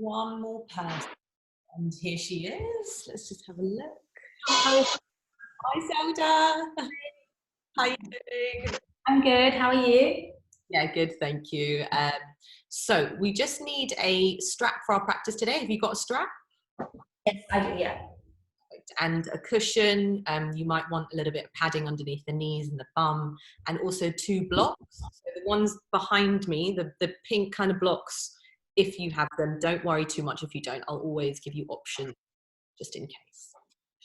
one more person. And here she is. Let's just have a look. Hi, Zelda. How are you doing? I'm good. How are you? Yeah, good, thank you. So we just need a strap for our practice today. Have you got a strap? Yes, I do, yeah. And a cushion. You might want a little bit of padding underneath the knees and the bum, and also 2 blocks. So the ones behind me, the pink kind of blocks, if you have them, don't worry too much if you don't. I'll always give you options just in case.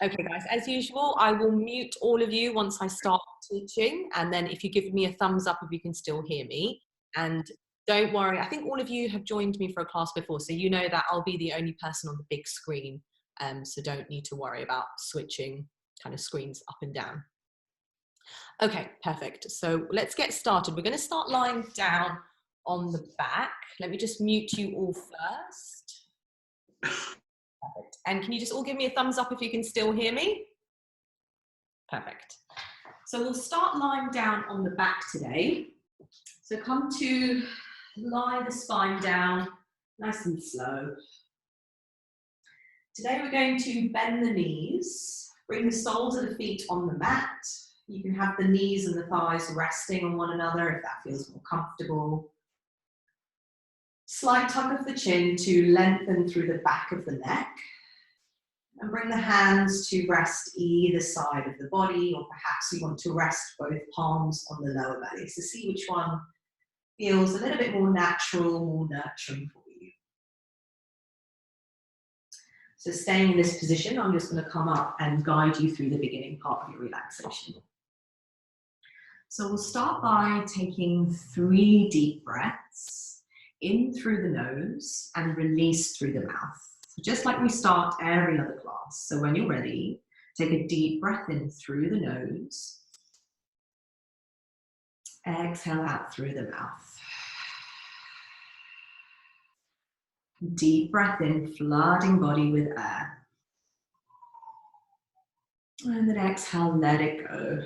Okay, guys, as usual, I will mute all of you once I start teaching, and then if you give me a thumbs up if you can still hear me. And don't worry, I think all of you have joined me for a class before, so you know that I'll be the only person on the big screen, so don't need to worry about switching kind of screens up and down. Okay, perfect. So let's get started. We're going to start lying down on the back. Let me just mute you all first. Perfect. And can you just all give me a thumbs up if you can still hear me? Perfect. So we'll start lying down on the back today. So come to lie the spine down, nice and slow. Today we're going to bend the knees, bring the soles of the feet on the mat. You can have the knees and the thighs resting on one another if that feels more comfortable. Slight tuck of the chin to lengthen through the back of the neck. And bring the hands to rest either side of the body, or perhaps you want to rest both palms on the lower belly. So see which one feels a little bit more natural, more nurturing for you. So staying in this position, I'm just going to come up and guide you through the beginning part of your relaxation. So we'll start by taking 3 deep breaths, in through the nose and release through the mouth. Just like we start every other class. So when you're ready, take a deep breath in through the nose. Exhale out through the mouth. Deep breath in, flooding body with air. And then exhale, let it go.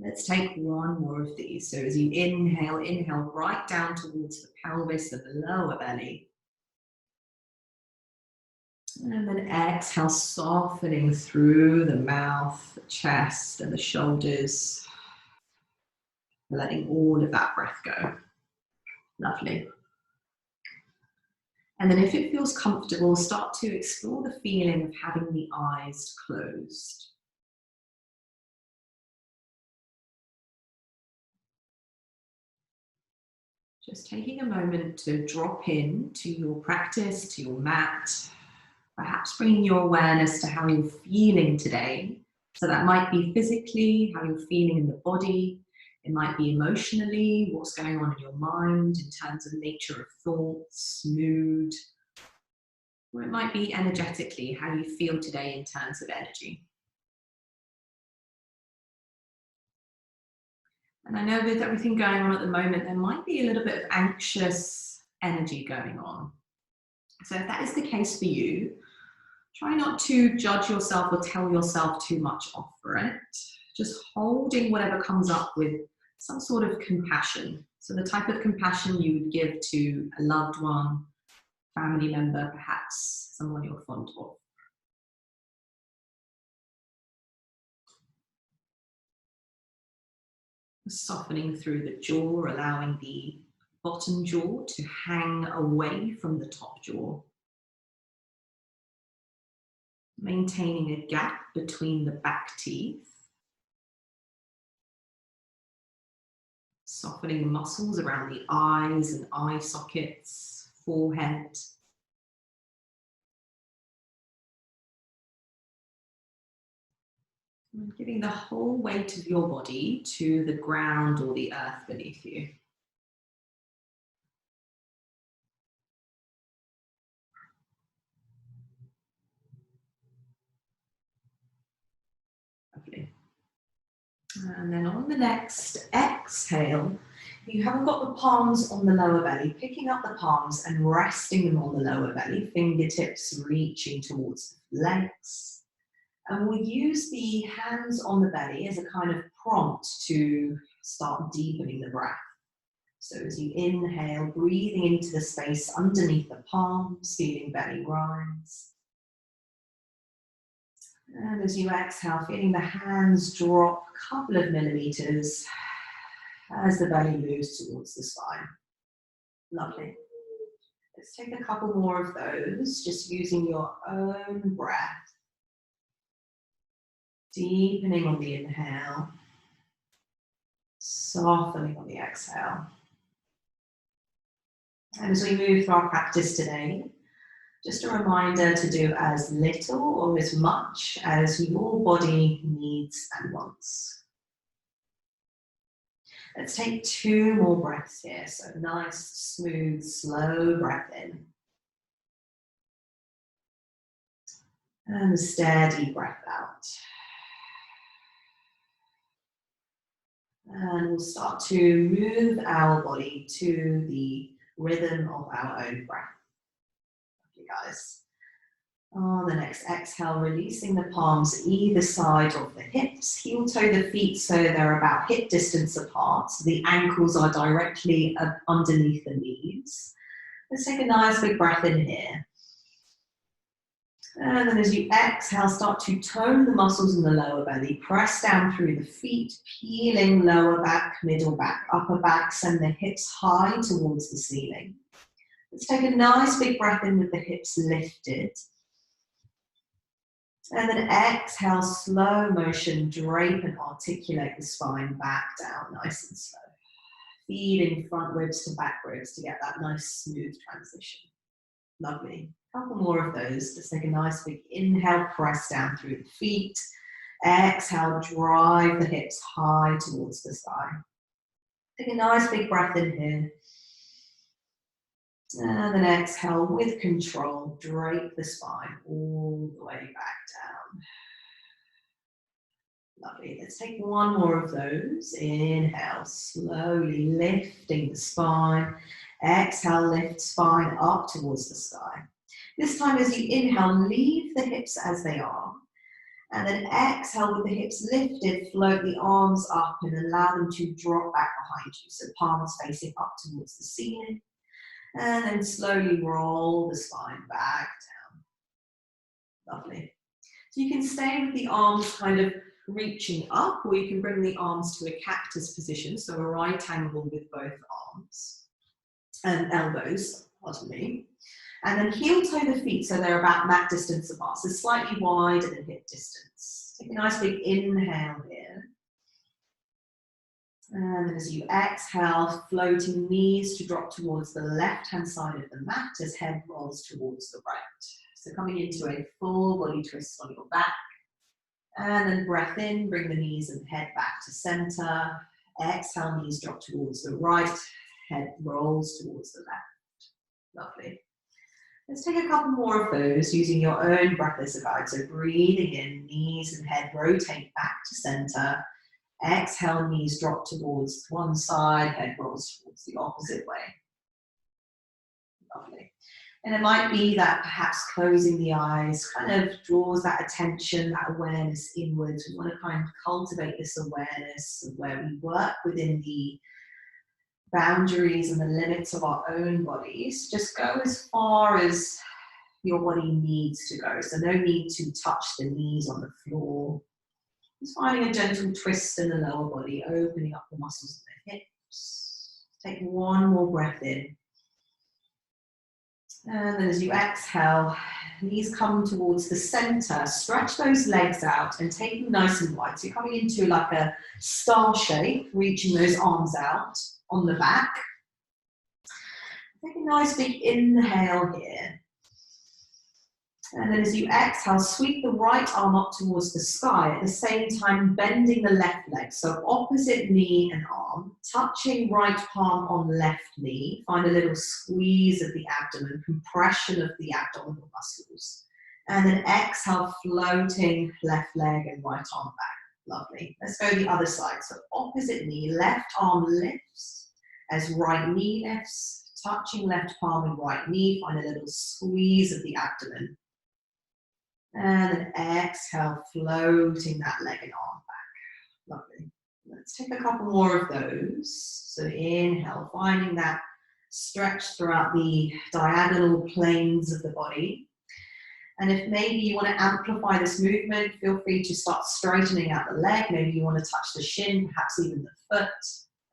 Let's take one more of these. So as you inhale, inhale right down towards the pelvis and the lower belly. And then exhale, softening through the mouth, the chest, and the shoulders. Letting all of that breath go. Lovely. And then if it feels comfortable, start to explore the feeling of having the eyes closed. Just taking a moment to drop in to your practice, to your mat, perhaps bringing your awareness to how you're feeling today. So that might be physically, how you're feeling in the body. It might be emotionally, what's going on in your mind in terms of nature of thoughts, mood. Or it might be energetically, how you feel today in terms of energy. And I know with everything going on at the moment, there might be a little bit of anxious energy going on. So if that is the case for you, try not to judge yourself or tell yourself too much off for it. Just holding whatever comes up with some sort of compassion. So the type of compassion you would give to a loved one, family member, perhaps someone you're fond of. Softening through the jaw, allowing the bottom jaw to hang away from the top jaw. Maintaining a gap between the back teeth. Softening the muscles around the eyes and eye sockets, forehead. And giving the whole weight of your body to the ground or the earth beneath you. Lovely. And then on the next exhale, you haven't got the palms on the lower belly, picking up the palms and resting them on the lower belly, fingertips reaching towards the legs. And we'll use the hands on the belly as a kind of prompt to start deepening the breath. So as you inhale, breathing into the space underneath the palms, feeling belly rise. And as you exhale, feeling the hands drop a couple of millimeters as the belly moves towards the spine. Lovely. Let's take a couple more of those, just using your own breath. Deepening on the inhale, softening on the exhale. And as we move through our practice today, just a reminder to do as little or as much as your body needs and wants. Let's take 2 more breaths here. So nice, smooth, slow breath in. And a steady breath out. And we'll start to move our body to the rhythm of our own breath. You guys. On the next exhale, releasing the palms either side of the hips. Heel toe the feet so they're about hip distance apart. So the ankles are directly underneath the knees. Let's take a nice big breath in here. And then as you exhale, start to tone the muscles in the lower belly. Press down through the feet, peeling lower back, middle back, upper back. Send the hips high towards the ceiling. Let's take a nice big breath in with the hips lifted. And then exhale, slow motion, drape and articulate the spine back down, nice and slow. Feeding front ribs to back ribs to get that nice smooth transition. Lovely. A couple more of those. Just take a nice big inhale, press down through the feet. Exhale, drive the hips high towards the sky. Take a nice big breath in here. And then exhale with control, drape the spine all the way back down. Lovely. Let's take 1 more of those. Inhale, slowly lifting the spine. Exhale, lift spine up towards the sky. This time as you inhale, leave the hips as they are. And then exhale with the hips lifted, float the arms up and allow them to drop back behind you. So palms facing up towards the ceiling. And then slowly roll the spine back down. Lovely. So you can stay with the arms kind of reaching up, or you can bring the arms to a cactus position, so a right angle with both arms and elbows, pardon me. And then heel toe the feet so they're about mat distance apart, so slightly wider than hip distance. Take a nice big inhale here. And then as you exhale, floating knees to drop towards the left-hand side of the mat as head rolls towards the right. So coming into a full body twist on your back. And then breath in, bring the knees and head back to center. Exhale, knees drop towards the right, head rolls towards the left. Lovely. Let's take a couple more of those using your own breath as a guide. So breathing in, knees and head rotate back to center. Exhale, knees drop towards one side, head rolls towards the opposite way. Lovely. And it might be that perhaps closing the eyes kind of draws that attention, that awareness inwards. We want to kind of cultivate this awareness of where we work within the boundaries and the limits of our own bodies. Just go as far as your body needs to go. So no need to touch the knees on the floor. Just finding a gentle twist in the lower body, opening up the muscles of the hips. Take 1 more breath in. And then as you exhale, knees come towards the center. Stretch those legs out and take them nice and wide. So you're coming into like a star shape, reaching those arms out on the back. Take a nice big inhale here. And then as you exhale, sweep the right arm up towards the sky, at the same time bending the left leg. So opposite knee and arm, touching right palm on left knee. Find a little squeeze of the abdomen, compression of the abdominal muscles. And then exhale, floating left leg and right arm back. Lovely. Let's go the other side. So opposite knee, left arm lifts as right knee lifts, touching left palm and right knee. Find a little squeeze of the abdomen. And then exhale, floating that leg and arm back. Lovely. Let's take a couple more of those. So inhale, finding that stretch throughout the diagonal planes of the body. And if maybe you want to amplify this movement, feel free to start straightening out the leg. Maybe you want to touch the shin, perhaps even the foot.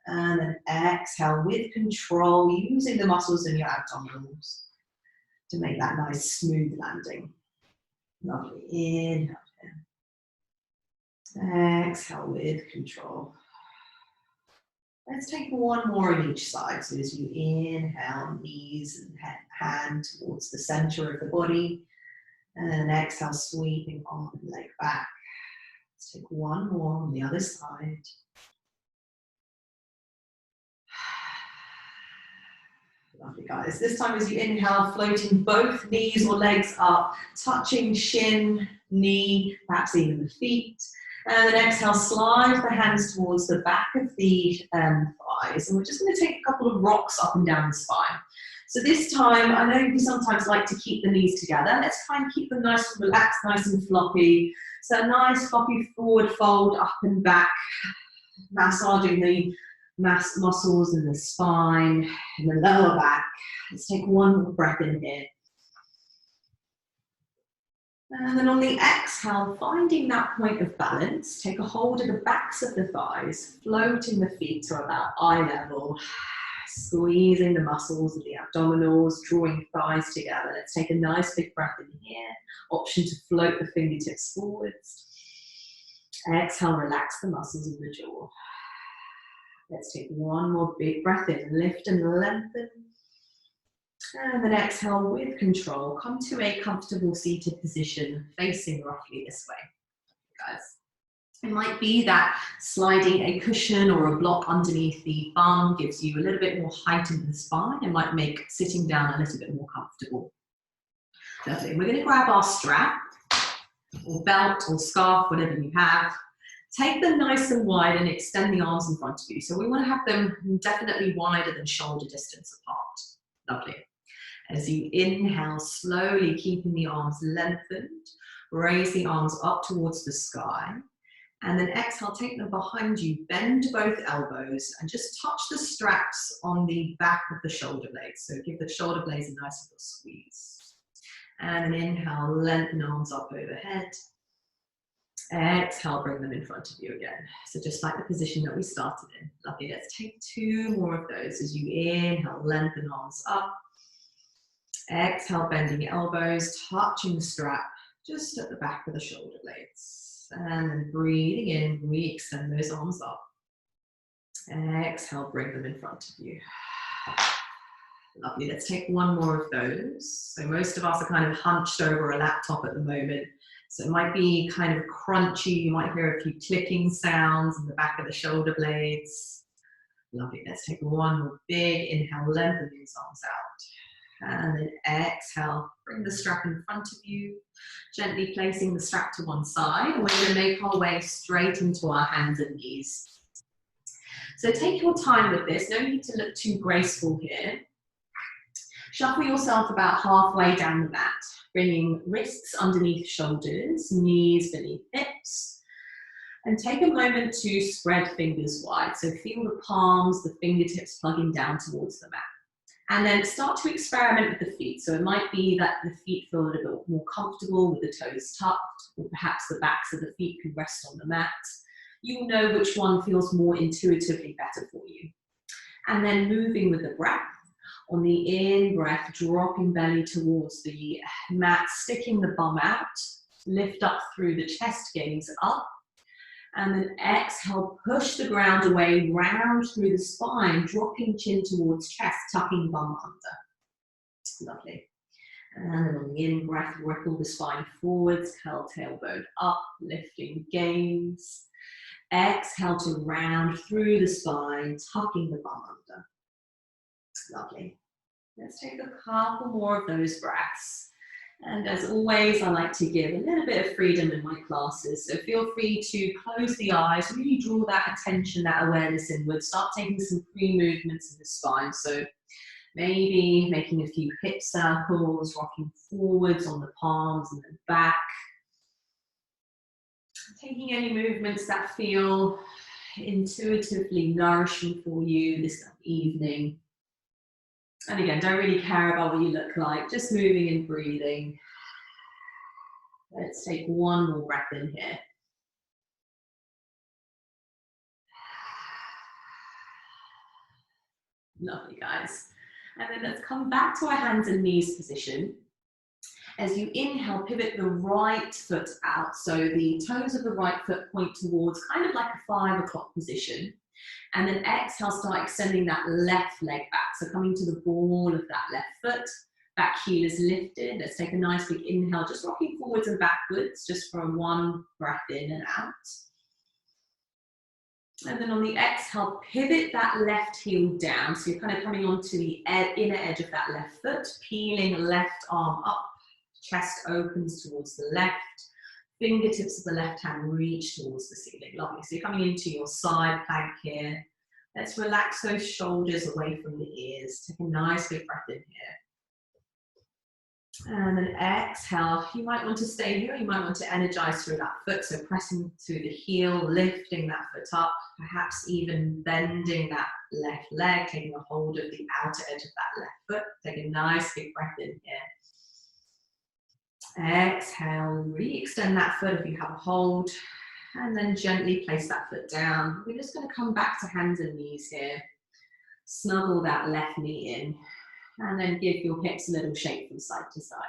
And then exhale with control, using the muscles in your abdominals to make that nice smooth landing. Lovely. Inhale. Exhale with control. Let's take one more on each side. So as you inhale, knees and hand towards the center of the body. And then exhale, sweeping arm and leg back. Let's take one more on the other side. Lovely, guys. This time as you inhale, floating both knees or legs up, touching shin, knee, perhaps even the feet. And then exhale, slide the hands towards the back of the thighs. And we're just going to take a couple of rocks up and down the spine. So this time, I know you sometimes like to keep the knees together. Let's try and keep them nice and relaxed, nice and floppy. So a nice floppy forward fold up and back, massaging the muscles in the spine and the lower back. Let's take one more breath in here. And then on the exhale, finding that point of balance, take a hold of the backs of the thighs, floating the feet to about eye level, squeezing the muscles of the abdominals, drawing thighs together. Let's take a nice big breath in here. Option to float the fingertips forwards. Exhale, relax the muscles of the jaw. Let's take one more big breath in, lift and lengthen. And then exhale with control, come to a comfortable seated position, facing roughly this way, guys. It might be that sliding a cushion or a block underneath the bum gives you a little bit more height in the spine. It might make sitting down a little bit more comfortable. Lovely. We're going to grab our strap, or belt, or scarf, whatever you have. Take them nice and wide and extend the arms in front of you. So we want to have them definitely wider than shoulder distance apart. Lovely. As you inhale, slowly keeping the arms lengthened, raise the arms up towards the sky. And then exhale, take them behind you, bend both elbows and just touch the straps on the back of the shoulder blades. So give the shoulder blades a nice little squeeze. And then inhale, lengthen arms up overhead. Exhale, bring them in front of you again. So just like the position that we started in. Lovely, let's take two more of those. As you inhale, lengthen arms up. Exhale, bending elbows, touching the strap just at the back of the shoulder blades. And then breathing in, re-extend those arms up. Exhale, bring them in front of you. Lovely, let's take one more of those. So most of us are kind of hunched over a laptop at the moment. So it might be kind of crunchy. You might hear a few clicking sounds in the back of the shoulder blades. Lovely, let's take one more big inhale, lengthen these arms out. And then exhale, bring the strap in front of you, gently placing the strap to one side. And we're going to make our way straight into our hands and knees. So take your time with this, no need to look too graceful here. Shuffle yourself about halfway down the mat, bringing wrists underneath shoulders, knees beneath hips. And take a moment to spread fingers wide. So feel the palms, the fingertips plugging down towards the mat. And then start to experiment with the feet. So it might be that the feet feel a little bit more comfortable with the toes tucked, or perhaps the backs of the feet can rest on the mat. You will know which one feels more intuitively better for you. And then moving with the breath. On the in-breath, dropping belly towards the mat, sticking the bum out, lift up through the chest, gaze up. And then exhale, push the ground away, round through the spine, dropping chin towards chest, tucking bum under. Lovely. And then on the in-breath, ripple the spine forwards, curl tailbone up, lifting gaze. Exhale to round through the spine, tucking the bum under. Lovely. Let's take a couple more of those breaths. And as always, I like to give a little bit of freedom in my classes. So feel free to close the eyes, really draw that attention, that awareness inward. Start taking some pre-movements in the spine. So maybe making a few hip circles, rocking forwards on the palms and then back. Taking any movements that feel intuitively nourishing for you this evening. And again, don't really care about what you look like, just moving and breathing. Let's take one more breath in here. Lovely, guys. And then let's come back to our hands and knees position. As you inhale, pivot the right foot out. So the toes of the right foot point towards kind of like a 5 o'clock position. And then exhale, start extending that left leg back. So coming to the ball of that left foot, back heel is lifted. Let's take a nice big inhale, just rocking forwards and backwards, just for one breath in and out. And then on the exhale, pivot that left heel down. So you're kind of coming onto the inner edge of that left foot, peeling left arm up, chest opens towards the left, fingertips of the left hand reach towards the ceiling. Lovely. So you're coming into your side plank here. Let's relax those shoulders away from the ears. Take a nice big breath in here. And then exhale. You might want to stay here. You might want to energize through that foot. So pressing through the heel, lifting that foot up, perhaps even bending that left leg, taking a hold of the outer edge of that left foot. Take a nice big breath in here. Exhale, re-extend that foot if you have a hold, and then gently place that foot down. We're just going to come back to hands and knees here. Snuggle that left knee in, and then give your hips a little shake from side to side.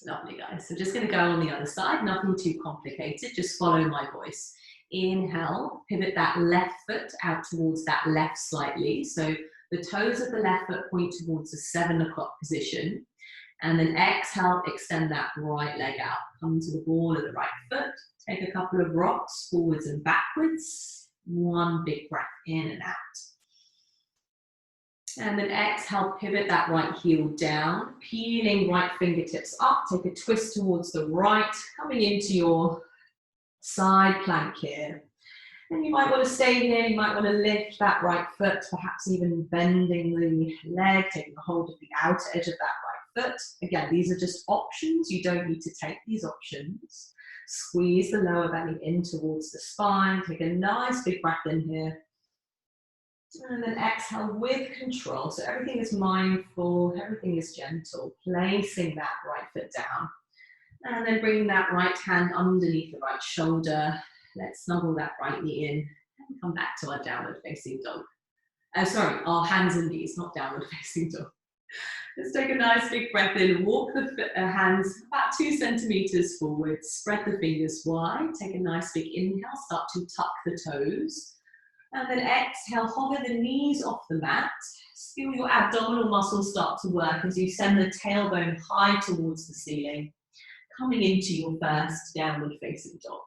Lovely, guys. So just going to go on the other side, nothing too complicated, just follow my voice. Inhale, pivot that left foot out towards that left slightly. So the toes of the left foot point towards the 7 o'clock position. And then exhale, extend that right leg out. Come to the ball of the right foot. Take a couple of rocks forwards and backwards. One big breath in and out. And then exhale, pivot that right heel down. Peeling right fingertips up. Take a twist towards the right. Coming into your side plank here. And you might want to stay here. You might want to lift that right foot. Perhaps even bending the leg. Taking a hold of the outer edge of that right foot. Again, these are just options. You don't need to take these options. Squeeze the lower belly in towards the spine. Take a nice big breath in here. And then exhale with control. So everything is mindful, everything is gentle. Placing that right foot down. And then bringing that right hand underneath the right shoulder. Let's snuggle that right knee in and come back to our downward facing dog. Sorry, our hands and knees, not downward facing dog. Let's take a nice big breath in, walk the hands about 2 centimeters forward, spread the fingers wide, take a nice big inhale, start to tuck the toes, and then exhale, hover the knees off the mat, feel your abdominal muscles start to work as you send the tailbone high towards the ceiling, coming into your first downward facing dog.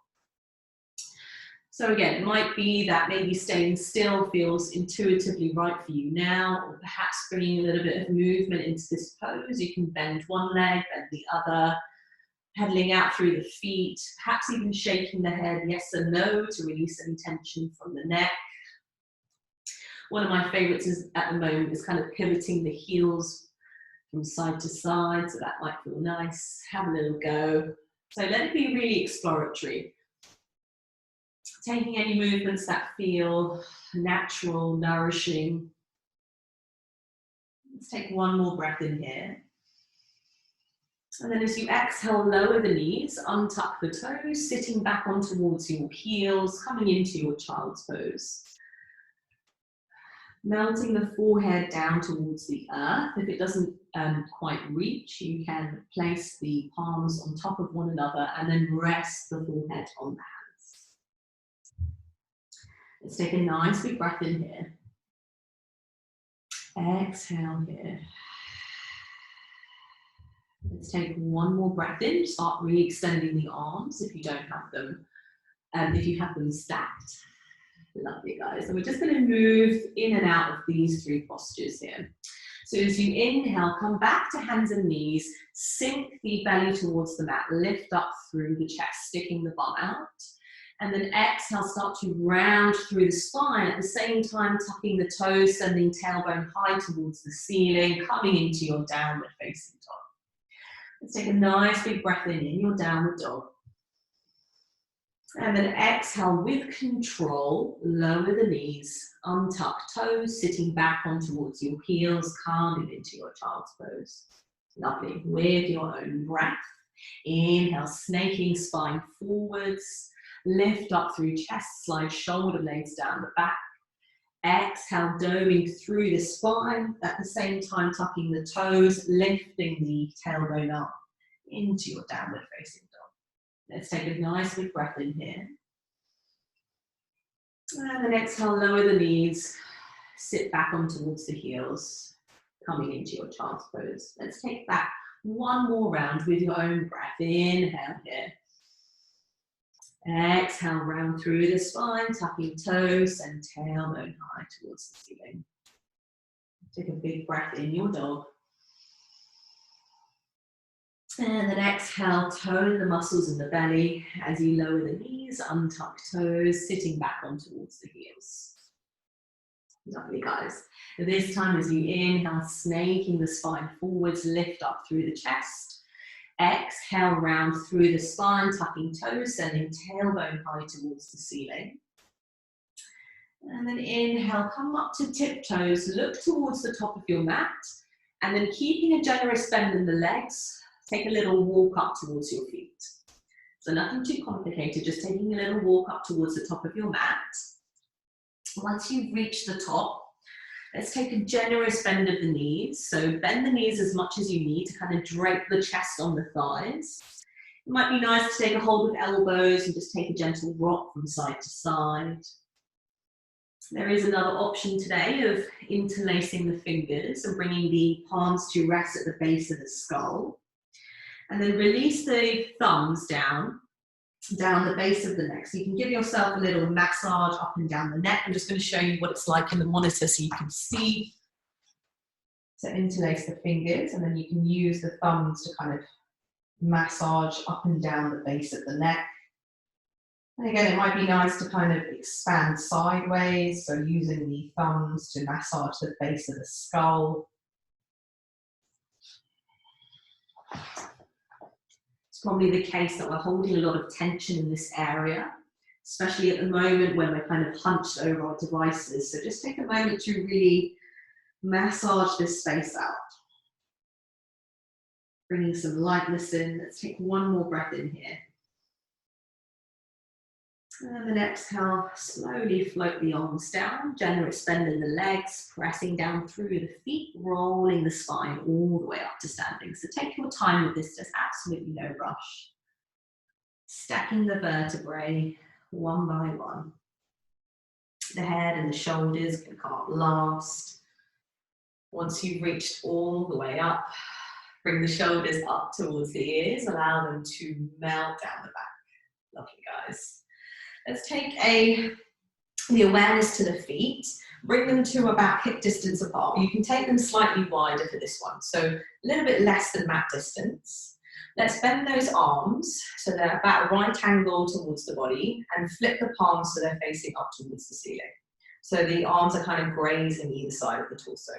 So again, it might be that maybe staying still feels intuitively right for you now, or perhaps bringing a little bit of movement into this pose. You can bend one leg, bend the other, pedaling out through the feet, perhaps even shaking the head yes or no to release any tension from the neck. One of my favorites is, at the moment, is kind of pivoting the heels from side to side, so that might feel nice. Have a little go. So let it be really exploratory. Taking any movements that feel natural, nourishing. Let's take one more breath in here. And then as you exhale, lower the knees, untuck the toes, sitting back on towards your heels, coming into your child's pose. Melting the forehead down towards the earth. If it doesn't quite reach, you can place the palms on top of one another and then rest the forehead on the hands. Let's take a nice big breath in here. Exhale here. Let's take one more breath in. Start re-extending the arms if you don't have them. If you have them stacked. Lovely, guys. And we're just going to move in and out of these 3 postures here. So as you inhale, come back to hands and knees. Sink the belly towards the mat. Lift up through the chest, sticking the bum out. And then exhale, start to round through the spine. At the same time, tucking the toes, sending tailbone high towards the ceiling, coming into your downward facing dog. Let's take a nice big breath in your downward dog. And then exhale with control, lower the knees, untuck toes, sitting back on towards your heels, calming into your child's pose. Lovely. With your own breath, inhale, snaking spine forwards, lift up through chest, slide shoulder blades down the back. Exhale, doming through the spine, at the same time tucking the toes, lifting the tailbone up into your downward facing dog. Let's take a nice big breath in here. And then exhale, lower the knees, sit back on towards the heels, coming into your child's pose. Let's take that one more round with your own breath. Inhale here. Exhale, round through the spine, tucking toes and tailbone high towards the ceiling. Take a big breath in your dog. And then exhale, tone the muscles in the belly as you lower the knees, untuck toes, sitting back on towards the heels. Lovely, guys. This time as you inhale, snaking the spine forwards, lift up through the chest. Exhale, round through the spine, tucking toes, sending tailbone high towards the ceiling. And then inhale, come up to tiptoes, look towards the top of your mat, and then keeping a generous bend in the legs, take a little walk up towards your feet. So nothing too complicated, just taking a little walk up towards the top of your mat. Once you've reached the top, let's take a generous bend of the knees. So bend the knees as much as you need to kind of drape the chest on the thighs. It might be nice to take a hold of elbows and just take a gentle rock from side to side. There is another option today of interlacing the fingers and bringing the palms to rest at the base of the skull. And then release the thumbs down the base of the neck. So you can give yourself a little massage up and down the neck. I'm just going to show you what it's like in the monitor so you can see. So interlace the fingers, and then you can use the thumbs to kind of massage up and down the base of the neck. And again, it might be nice to kind of expand sideways, so using the thumbs to massage the base of the skull. It's probably the case that we're holding a lot of tension in this area, especially at the moment when we're kind of hunched over our devices. So just take a moment to really massage this space out. Bringing some lightness in. Let's take one more breath in here. And then exhale, slowly float the arms down, generous bend in the legs, pressing down through the feet, rolling the spine all the way up to standing. So take your time with this, there's absolutely no rush. Stacking the vertebrae one by one. The head and the shoulders can come up last. Once you've reached all the way up, bring the shoulders up towards the ears, allow them to melt down the back. Lovely, guys. Let's take the awareness to the feet, bring them to about hip distance apart. You can take them slightly wider for this one, so a little bit less than mat distance. Let's bend those arms so they're about a right angle towards the body, and flip the palms so they're facing up towards the ceiling. So the arms are kind of grazing either side of the torso.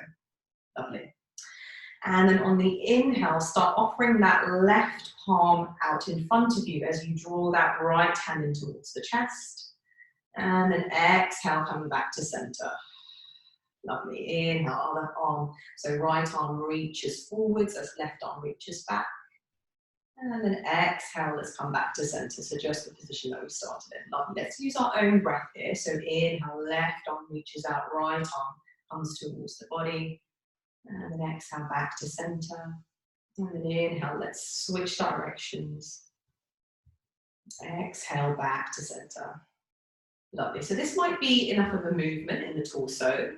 Lovely. And then on the inhale, start offering that left palm out in front of you as you draw that right hand in towards the chest. And then exhale, coming back to center. Lovely. Inhale, other arm. So right arm reaches forwards as left arm reaches back. And then exhale, let's come back to center. So just the position that we started in. Lovely. Let's use our own breath here. So inhale, left arm reaches out, right arm comes towards the body. And then exhale, back to center. And then inhale, let's switch directions. Exhale, back to center. Lovely. So this might be enough of a movement in the torso.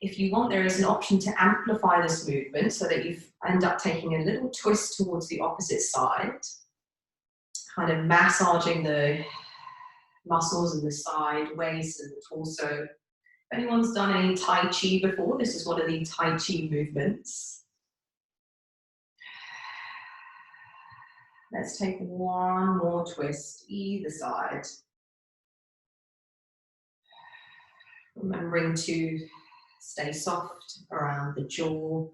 If you want, there is an option to amplify this movement so that you end up taking a little twist towards the opposite side, kind of massaging the muscles in the side, waist, and the torso. If anyone's done any Tai Chi before, this is one of the Tai Chi movements. Let's take one more twist, either side. Remembering to stay soft around the jaw.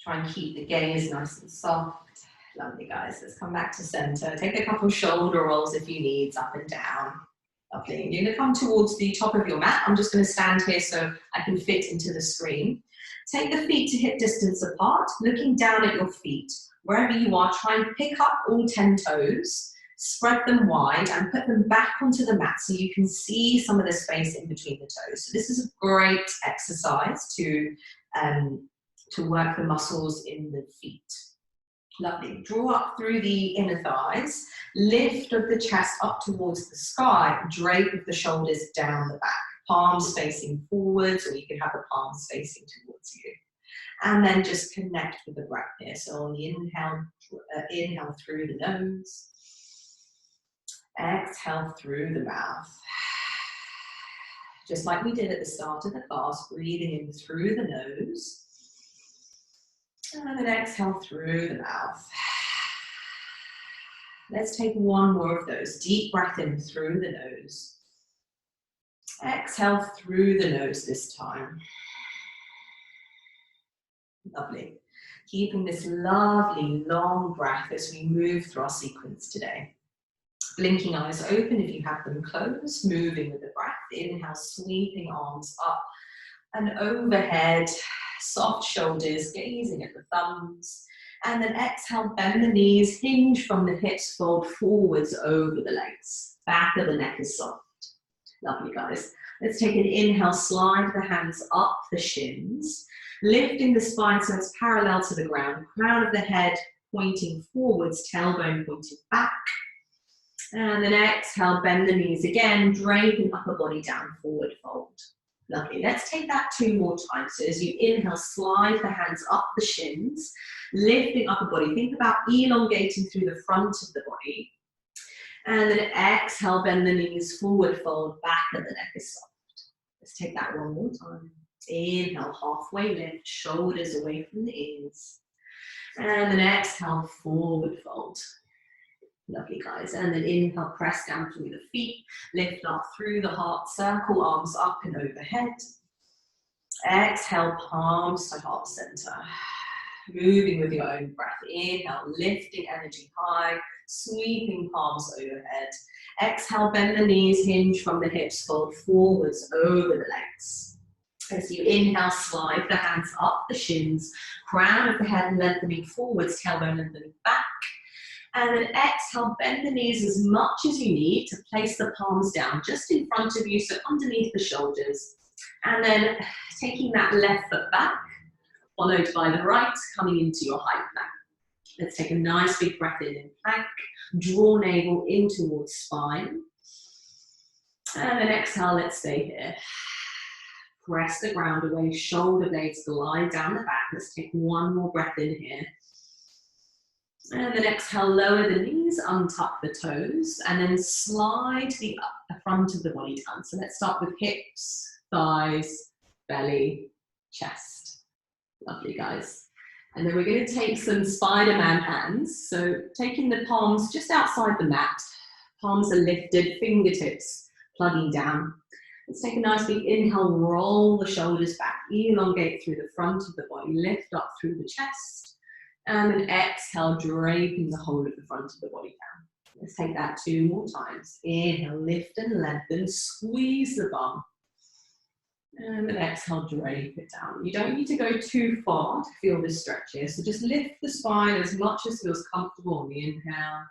Try and keep the gaze nice and soft. Lovely, guys. Let's come back to center. Take a couple shoulder rolls if you need, up and down. Lovely. You're going to come towards the top of your mat. I'm just going to stand here so I can fit into the screen. Take the feet to hip distance apart, looking down at your feet. Wherever you are, try and pick up all 10 toes, spread them wide and put them back onto the mat so you can see some of the space in between the toes. So this is a great exercise to work the muscles in the feet. Lovely. Draw up through the inner thighs, lift of the chest up towards the sky, drape of the shoulders down the back, palms facing forwards, or you can have the palms facing towards you. And then just connect with the breath here. So on the inhale, inhale through the nose, exhale through the mouth. Just like we did at the start of the class, breathing in through the nose. And then exhale through the mouth. Let's take one more of those. Deep breath in through the nose. Exhale through the nose this time. Lovely. Keeping this lovely long breath as we move through our sequence today. Blinking eyes open if you have them closed, moving with the breath. Inhale, sweeping arms up and overhead. Soft shoulders, gazing at the thumbs. And then exhale, bend the knees, hinge from the hips, fold forwards over the legs. Back of the neck is soft. Lovely, guys. Let's take an inhale, slide the hands up the shins, lifting the spine so it's parallel to the ground. Crown of the head pointing forwards, tailbone pointing back. And then exhale, bend the knees again, draping upper body down, forward fold. Lovely. Let's take that 2 more times. So as you inhale, slide the hands up the shins, lifting upper body. Think about elongating through the front of the body. And then exhale, bend the knees, forward fold, back of the neck is soft. Let's take that 1 more time. Inhale, halfway lift, shoulders away from the ears. And then exhale, forward fold. Lovely, guys. And then inhale, press down through the feet, lift up through the heart, circle arms up and overhead. Exhale, palms to heart center. Moving with your own breath. Inhale, lifting energy high, sweeping palms overhead. Exhale, bend the knees, hinge from the hips, fold forwards over the legs. As you inhale, slide the hands up the shins, crown of the head lengthening forwards, tailbone lengthening back. And then exhale, bend the knees as much as you need to place the palms down just in front of you, so underneath the shoulders. And then taking that left foot back, followed by the right, coming into your high plank. Let's take a nice big breath in plank, draw navel in towards spine. And then exhale, let's stay here. Press the ground away, shoulder blades glide down the back. Let's take 1 more breath in here. And then exhale, lower the knees, untuck the toes, and then slide the front of the body down. So let's start with hips, thighs, belly, chest. Lovely, guys. And then we're going to take some Spider-Man hands. So taking the palms just outside the mat, palms are lifted, fingertips plugging down. Let's take a nice big inhale, roll the shoulders back, elongate through the front of the body, lift up through the chest. And then exhale, draping the whole of the front of the body down. Let's take that 2 more times. Inhale, lift and lengthen, squeeze the bum. And then exhale, drape it down. You don't need to go too far to feel this stretch here. So just lift the spine as much as feels comfortable on the inhale.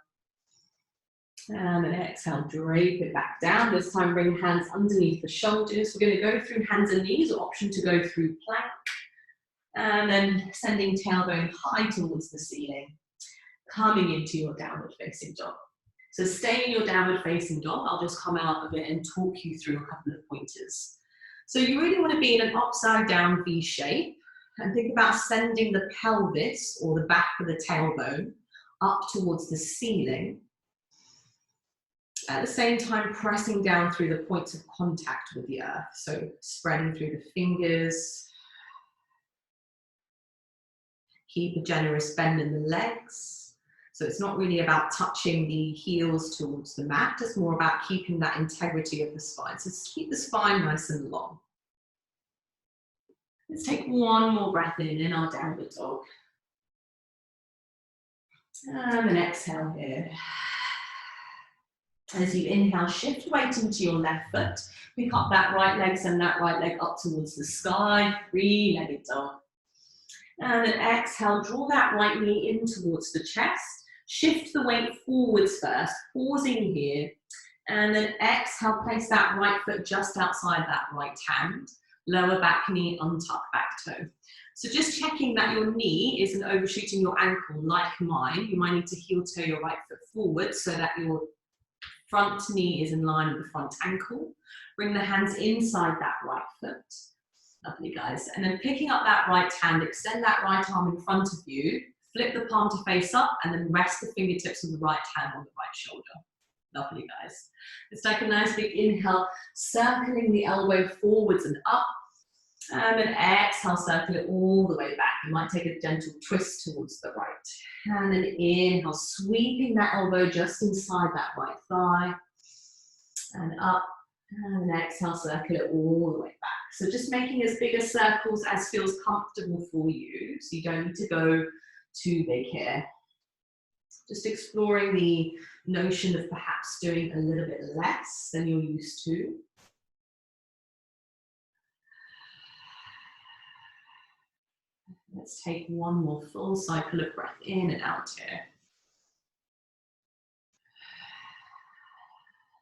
And then exhale, drape it back down. This time bring hands underneath the shoulders. We're going to go through hands and knees, or option to go through plank. And then sending tailbone high towards the ceiling, coming into your downward facing dog. So stay in your downward facing dog. I'll just come out of it and talk you through a couple of pointers. So you really want to be in an upside down V shape, and think about sending the pelvis or the back of the tailbone up towards the ceiling. At the same time, pressing down through the points of contact with the earth. So spreading through the fingers. Keep a generous bend in the legs. So it's not really about touching the heels towards the mat, it's more about keeping that integrity of the spine. So keep the spine nice and long. Let's take 1 more breath in our downward dog. And then exhale here. As you inhale, shift weight into your left foot. Pick up that right leg, send that right leg up towards the sky. Three-legged dog. And then exhale, draw that right knee in towards the chest. Shift the weight forwards first, pausing here. And then exhale, place that right foot just outside that right hand. Lower back knee, untuck back toe. So just checking that your knee isn't overshooting your ankle like mine. You might need to heel toe your right foot forward so that your front knee is in line with the front ankle. Bring the hands inside that right foot. Lovely, guys. And then picking up that right hand, extend that right arm in front of you, flip the palm to face up, and then rest the fingertips of the right hand on the right shoulder. Lovely, guys. Let's take a nice big inhale, circling the elbow forwards and up. And then exhale, circle it all the way back. You might take a gentle twist towards the right. And then inhale, sweeping that elbow just inside that right thigh. And up. And then exhale, circle it all the way back. So just making as big a circles as feels comfortable for you. So you don't need to go too big here. Just exploring the notion of perhaps doing a little bit less than you're used to. Let's take one more full cycle of breath in and out here.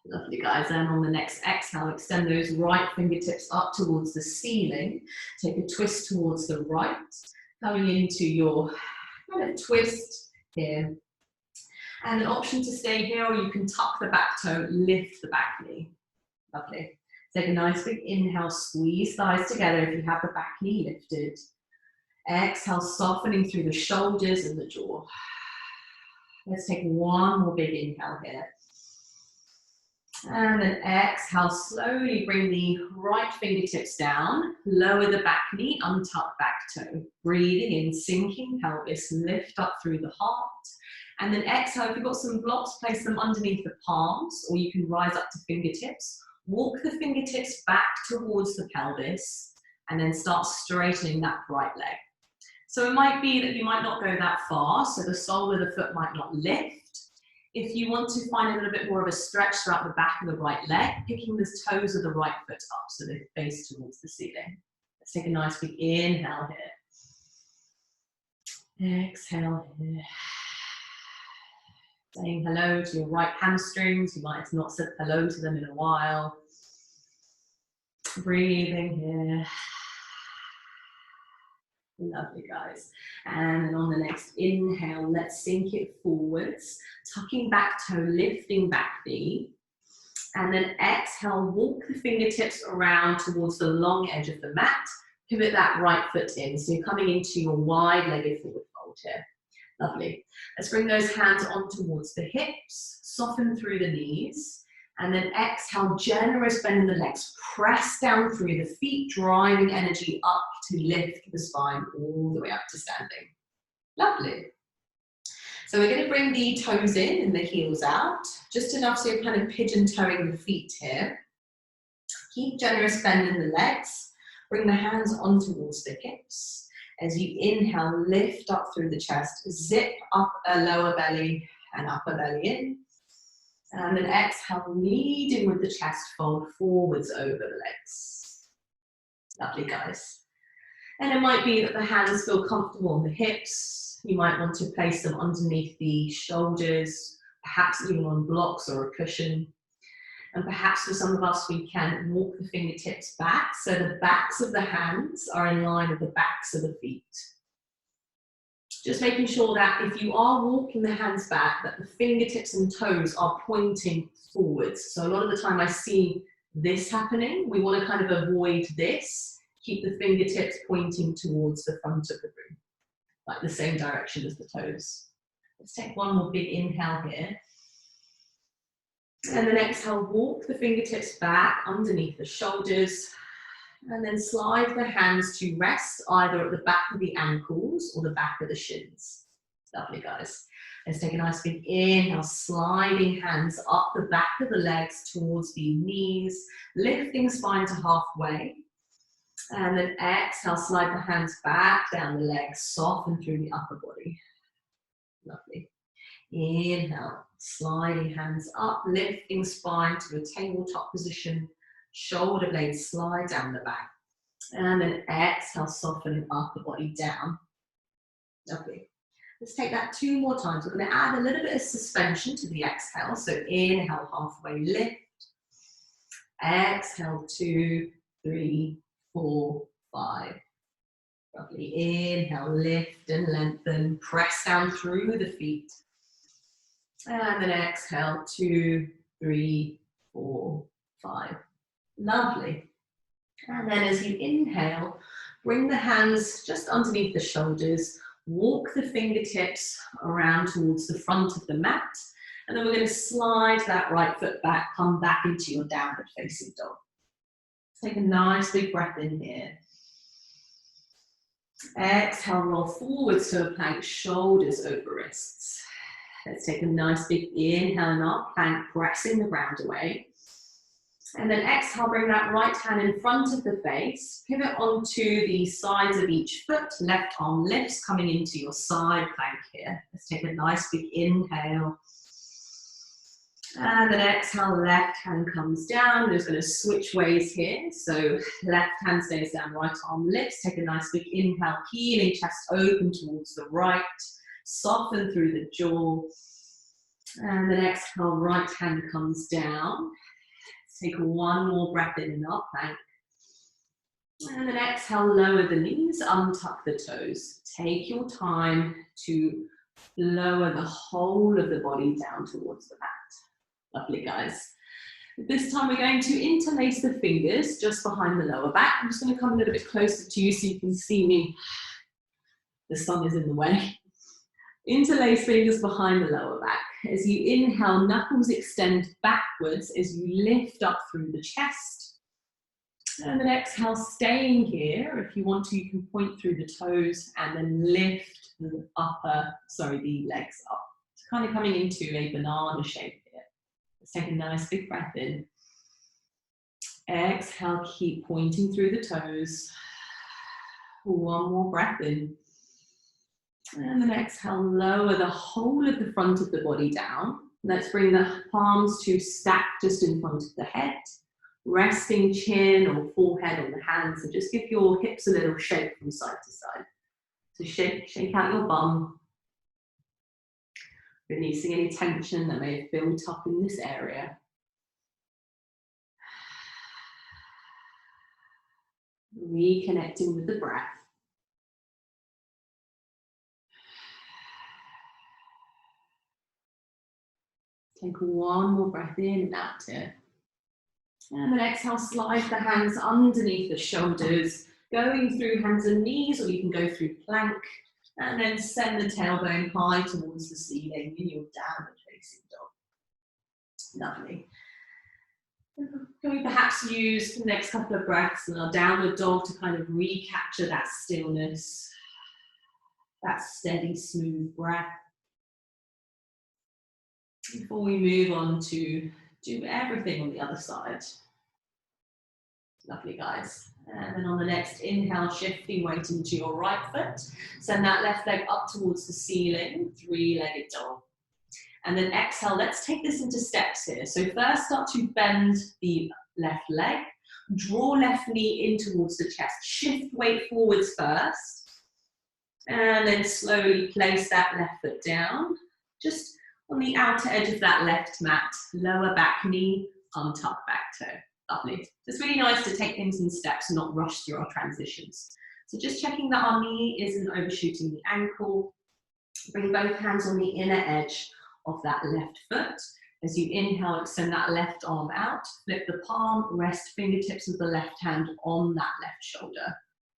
Lovely, guys. And on the next exhale, extend those right fingertips up towards the ceiling. Take a twist towards the right, coming into your kind of twist here. And an option to stay here, or you can tuck the back toe, lift the back knee. Lovely. Take a nice big inhale, squeeze thighs together if you have the back knee lifted. Exhale, softening through the shoulders and the jaw. Let's take one more big inhale here. And then exhale, slowly bring the right fingertips down, lower the back knee, untuck back toe. Breathing in, sinking pelvis, lift up through the heart. And then exhale, if you've got some blocks, place them underneath the palms, or you can rise up to fingertips. Walk the fingertips back towards the pelvis, and then start straightening that right leg. So it might be that you might not go that far, so the sole of the foot might not lift. If you want to find a little bit more of a stretch throughout the back of the right leg, picking the toes of the right foot up so they face towards the ceiling. Let's take a nice big inhale here. Exhale here. Saying hello to your right hamstrings. You might have not said hello to them in a while. Breathing here. Lovely, guys. And on the next inhale, let's sink it forwards, tucking back toe, lifting back knee. And then exhale, walk the fingertips around towards the long edge of the mat. Pivot that right foot in. So you're coming into your wide-legged forward fold here. Lovely. Let's bring those hands on towards the hips, soften through the knees. And then exhale, generous bend in the legs. Press down through the feet, driving energy up to lift the spine all the way up to standing. Lovely. So we're going to bring the toes in and the heels out, just enough so you're kind of pigeon-toeing the feet here. Keep generous bend in the legs. Bring the hands on towards the hips. As you inhale, lift up through the chest, zip up a lower belly and upper belly in. And then exhale, leading with the chest fold forwards over the legs. Lovely, guys. And it might be that the hands feel comfortable on the hips. You might want to place them underneath the shoulders, perhaps even on blocks or a cushion. And perhaps for some of us, we can walk the fingertips back so the backs of the hands are in line with the backs of the feet. Just making sure that if you are walking the hands back, that the fingertips and toes are pointing forwards. So a lot of the time I see this happening. We want to kind of avoid this. Keep the fingertips pointing towards the front of the room, like the same direction as the toes. Let's take one more big inhale here. And then exhale, walk the fingertips back underneath the shoulders. And then slide the hands to rest either at the back of the ankles or the back of the shins. Lovely, guys. Let's take a nice big inhale, sliding hands up the back of the legs towards the knees, lifting spine to halfway. And then exhale, slide the hands back down the legs, soften through the upper body. Lovely. Inhale, sliding hands up, lifting spine to a tabletop position. Shoulder blades slide down the back. And then exhale, softening up the body down. Lovely. Let's take that 2 more times. We're going to add a little bit of suspension to the exhale. So inhale, halfway lift. Exhale, 2, 3, 4, 5. Lovely. Inhale, lift and lengthen. Press down through the feet. And then exhale, 2, 3, 4, 5. Lovely. And then as you inhale, bring the hands just underneath the shoulders. Walk the fingertips around towards the front of the mat. And then we're going to slide that right foot back, come back into your downward facing dog. Take a nice big breath in here. Exhale, roll forwards to a plank, shoulders over wrists. Let's take a nice big inhale and up, plank, pressing the ground away. And then exhale, bring that right hand in front of the face, pivot onto the sides of each foot, left arm lifts, coming into your side plank here. Let's take a nice big inhale. And then exhale, left hand comes down. We're just going to switch ways here. So left hand stays down, right arm lifts. Take a nice big inhale, peeling chest open towards the right. Soften through the jaw. And then exhale, right hand comes down. Take one more breath in and up, plank. And then exhale, lower the knees, untuck the toes. Take your time to lower the whole of the body down towards the mat. Lovely, guys. This time we're going to interlace the fingers just behind the lower back. I'm just going to come a little bit closer to you so you can see me. The sun is in the way. Interlace fingers behind the lower back. As you inhale, knuckles extend backwards as you lift up through the chest. And then exhale, staying here. If you want to, you can point through the toes and then lift the legs up. It's kind of coming into a banana shape here. Let's take a nice big breath in. Exhale, keep pointing through the toes. One more breath in. And then exhale, lower the whole of the front of the body down. Let's bring the palms to stack just in front of the head. Resting chin or forehead on the hands. And just give your hips a little shake from side to side. So shake out your bum. Releasing any tension that may have built up in this area. Reconnecting with the breath. Take one more breath in and out here. And then exhale, slide the hands underneath the shoulders, going through hands and knees, or you can go through plank, and then send the tailbone high towards the ceiling in your downward facing dog. Lovely. Can we perhaps use the next couple of breaths in our downward dog to kind of recapture that stillness, that steady, smooth breath. Before we move on to do everything on the other side. Lovely, guys. And then on the next inhale, shifting weight into your right foot. Send that left leg up towards the ceiling, three-legged dog. And then exhale, let's take this into steps here. So first start to bend the left leg. Draw left knee in towards the chest. Shift weight forwards first. And then slowly place that left foot down. Just on the outer edge of that left mat, lower back knee, untuck back toe. Lovely. It's really nice to take things in steps and not rush through our transitions. So just checking that our knee isn't overshooting the ankle. Bring both hands on the inner edge of that left foot. As you inhale, extend that left arm out. Flip the palm, rest fingertips of the left hand on that left shoulder.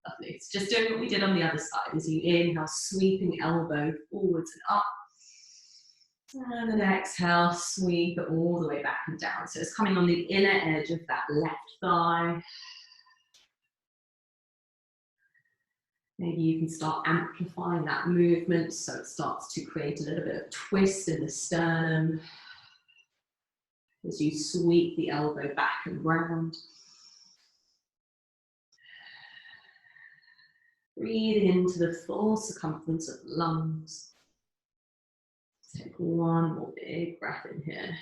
Lovely. It's just doing what we did on the other side. As you inhale, sweeping elbow forwards and up. And then exhale, sweep it all the way back and down. So it's coming on the inner edge of that left thigh. Maybe you can start amplifying that movement so it starts to create a little bit of twist in the sternum as you sweep the elbow back and round. Breathing into the full circumference of the lungs. Take one more big breath in here.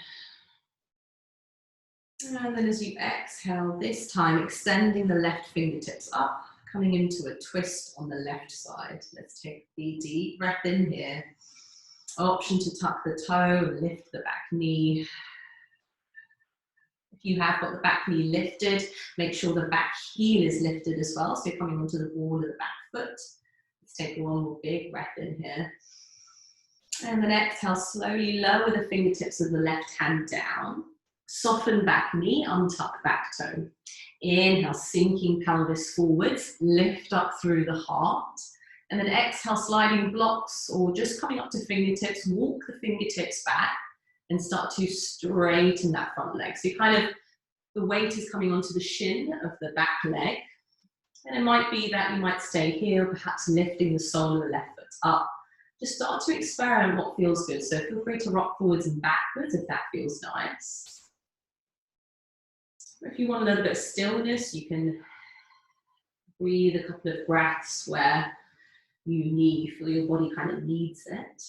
And then as you exhale, this time extending the left fingertips up, coming into a twist on the left side. Let's take the deep breath in here. Option to tuck the toe and lift the back knee. If you have got the back knee lifted, make sure the back heel is lifted as well. So you're coming onto the ball of the back foot. Let's take one more big breath in here. And then exhale, slowly lower the fingertips of the left hand down. Soften back knee, untuck back toe. Inhale, sinking pelvis forwards, lift up through the heart. And then exhale, sliding blocks or just coming up to fingertips, walk the fingertips back and start to straighten that front leg. So you kind of, the weight is coming onto the shin of the back leg. And it might be that you might stay here, perhaps lifting the sole of the left foot up. Just start to experiment what feels good. So feel free to rock forwards and backwards if that feels nice. If you want a little bit of stillness, you can breathe a couple of breaths where you feel your body kind of needs it.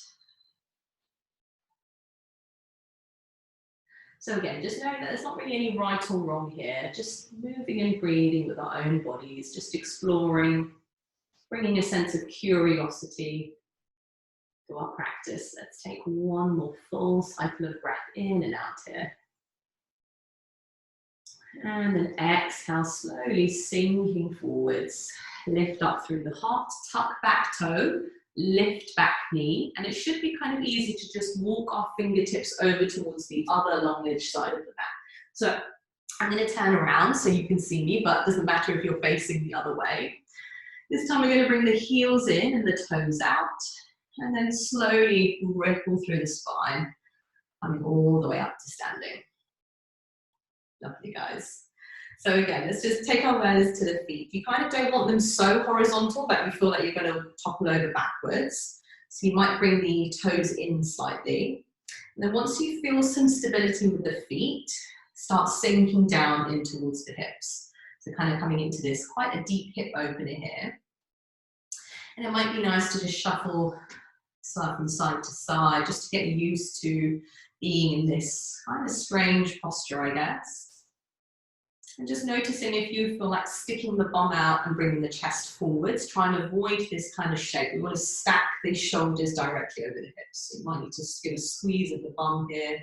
So again, just knowing that there's not really any right or wrong here, just moving and breathing with our own bodies, just exploring, bringing a sense of curiosity to our practice. Let's take one more full cycle of breath in and out here. And then exhale, slowly sinking forwards. Lift up through the heart, tuck back toe, lift back knee. And it should be kind of easy to just walk our fingertips over towards the other long edge side of the back. So I'm going to turn around so you can see me, but it doesn't matter if you're facing the other way. This time we're going to bring the heels in and the toes out. And then slowly ripple through the spine, coming all the way up to standing. Lovely, guys. So again, let's just take our awareness to the feet. You kind of don't want them so horizontal that you feel like you're going to topple over backwards. So you might bring the toes in slightly. And then once you feel some stability with the feet, start sinking down in towards the hips. So kind of coming into this quite a deep hip opener here. And it might be nice to just shuffle from side to side, just to get used to being in this kind of strange posture, I guess. And just noticing if you feel like sticking the bum out and bringing the chest forwards, try and avoid this kind of shape. We want to stack these shoulders directly over the hips. So you might need to give a squeeze of the bum here.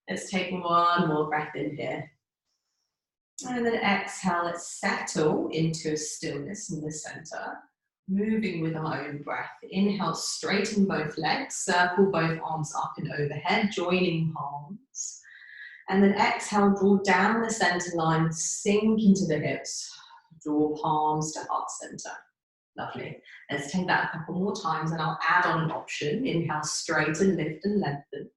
Let's take one more breath in here. And then exhale, let's settle into a stillness in the center. Moving with our own breath. Inhale, straighten both legs, circle both arms up and overhead, joining palms. And then exhale, draw down the center line, sink into the hips, draw palms to heart center. Lovely. Let's take that a couple more times and I'll add on an option. Inhale, straighten, lift and lengthen.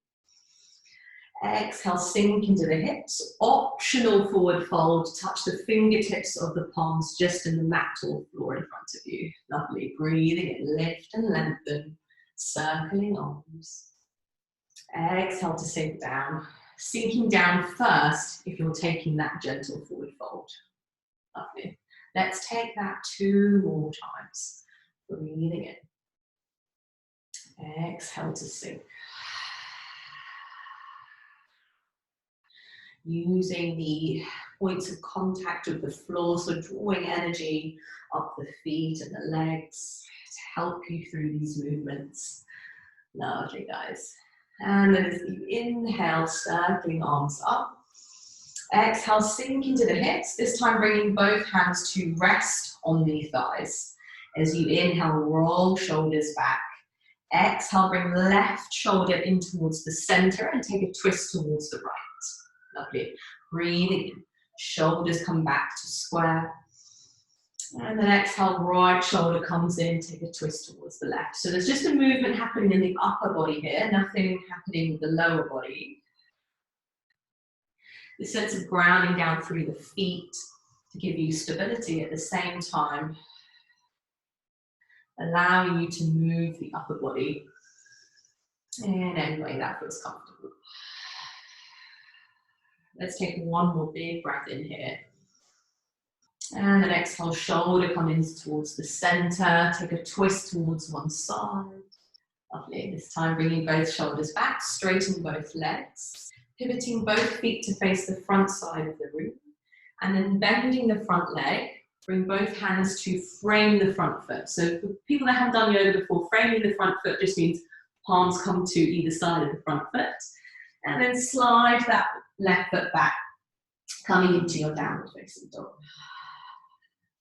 Exhale, sink into the hips. Optional forward fold, touch the fingertips of the palms just in the mat or floor in front of you. Lovely. Breathing in, lift and lengthen, circling arms. Exhale to sink down. Sinking down first if you're taking that gentle forward fold. Lovely. Let's take that 2 more times. Breathing in. Exhale to sink. Using the points of contact with the floor, so drawing energy up the feet and the legs to help you through these movements. Lovely, guys. And then as you inhale, circling arms up. Exhale, sink into the hips, this time bringing both hands to rest on the thighs. As you inhale, roll shoulders back. Exhale, bring left shoulder in towards the center and take a twist towards the right. Lovely. Breathing in. Shoulders come back to square. And then exhale, right shoulder comes in, take a twist towards the left. So there's just a movement happening in the upper body here, nothing happening with the lower body. The sense of grounding down through the feet to give you stability at the same time, allowing you to move the upper body in any way that feels comfortable. Let's take one more big breath in here. And then exhale, shoulder come in towards the center. Take a twist towards one side. Lovely. This time bringing both shoulders back, straighten both legs, pivoting both feet to face the front side of the room, and then bending the front leg. Bring both hands to frame the front foot. So for people that haven't done yoga before, framing the front foot just means palms come to either side of the front foot. And then slide that left foot back, coming into your downward facing dog.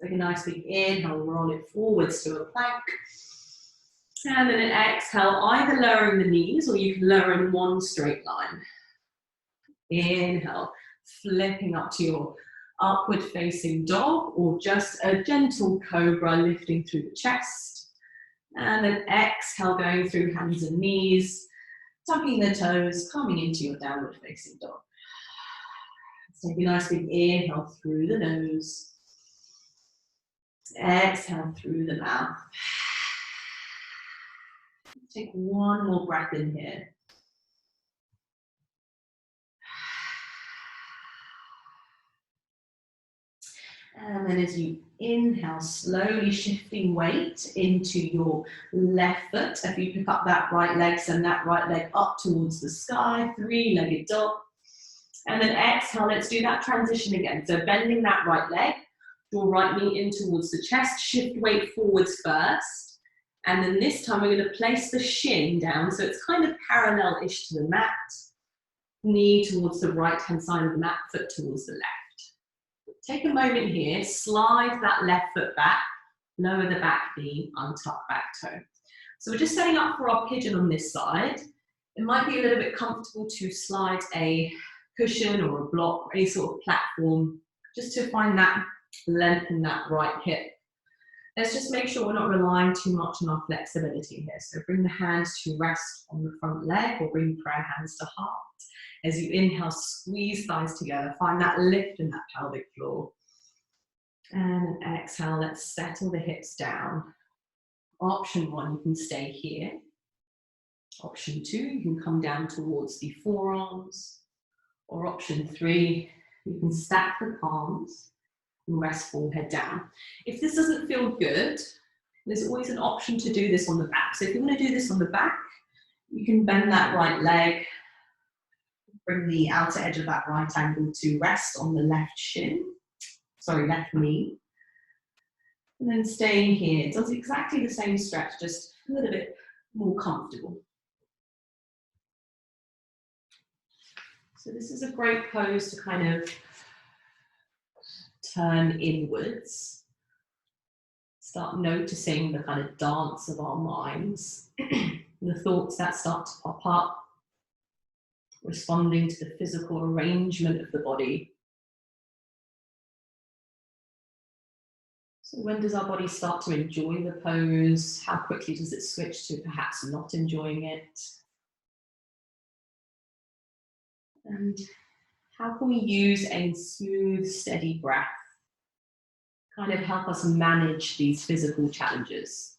Take a nice big inhale, roll it forwards to a plank. And then an exhale, either lowering the knees or you can lower in one straight line. Inhale, flipping up to your upward facing dog or just a gentle cobra lifting through the chest. And then exhale, going through hands and knees, tucking the toes, coming into your downward facing dog. Let's take a nice big inhale through the nose. Exhale through the mouth. Take one more breath in here. And then as you inhale, slowly shifting weight into your left foot. If you pick up that right leg, send that right leg up towards the sky, three-legged dog. And then exhale, let's do that transition again. So bending that right leg, draw right knee in towards the chest, shift weight forwards first. And then this time we're going to place the shin down, so it's kind of parallel-ish to the mat. Knee towards the right-hand side of the mat, foot towards the left. Take a moment here, slide that left foot back, lower the back knee, untuck back toe. So we're just setting up for our pigeon on this side. It might be a little bit comfortable to slide a cushion or a block or any sort of platform, just to find that length in that right hip. Let's just make sure we're not relying too much on our flexibility here. So bring the hands to rest on the front leg or bring prayer hands to heart. As you inhale, squeeze thighs together. Find that lift in that pelvic floor. And exhale, let's settle the hips down. Option one, you can stay here. Option two, you can come down towards the forearms. Or option three, you can stack the palms and rest forehead down. If this doesn't feel good, there's always an option to do this on the back. So if you want to do this on the back, you can bend that right leg, bring the outer edge of that right ankle to rest on the left knee. And then staying here, it does exactly the same stretch, just a little bit more comfortable. So this is a great pose to kind of turn inwards. Start noticing the kind of dance of our minds, the thoughts that start to pop up, responding to the physical arrangement of the body. So when does our body start to enjoy the pose? How quickly does it switch to perhaps not enjoying it? And how can we use a smooth, steady breath kind of help us manage these physical challenges?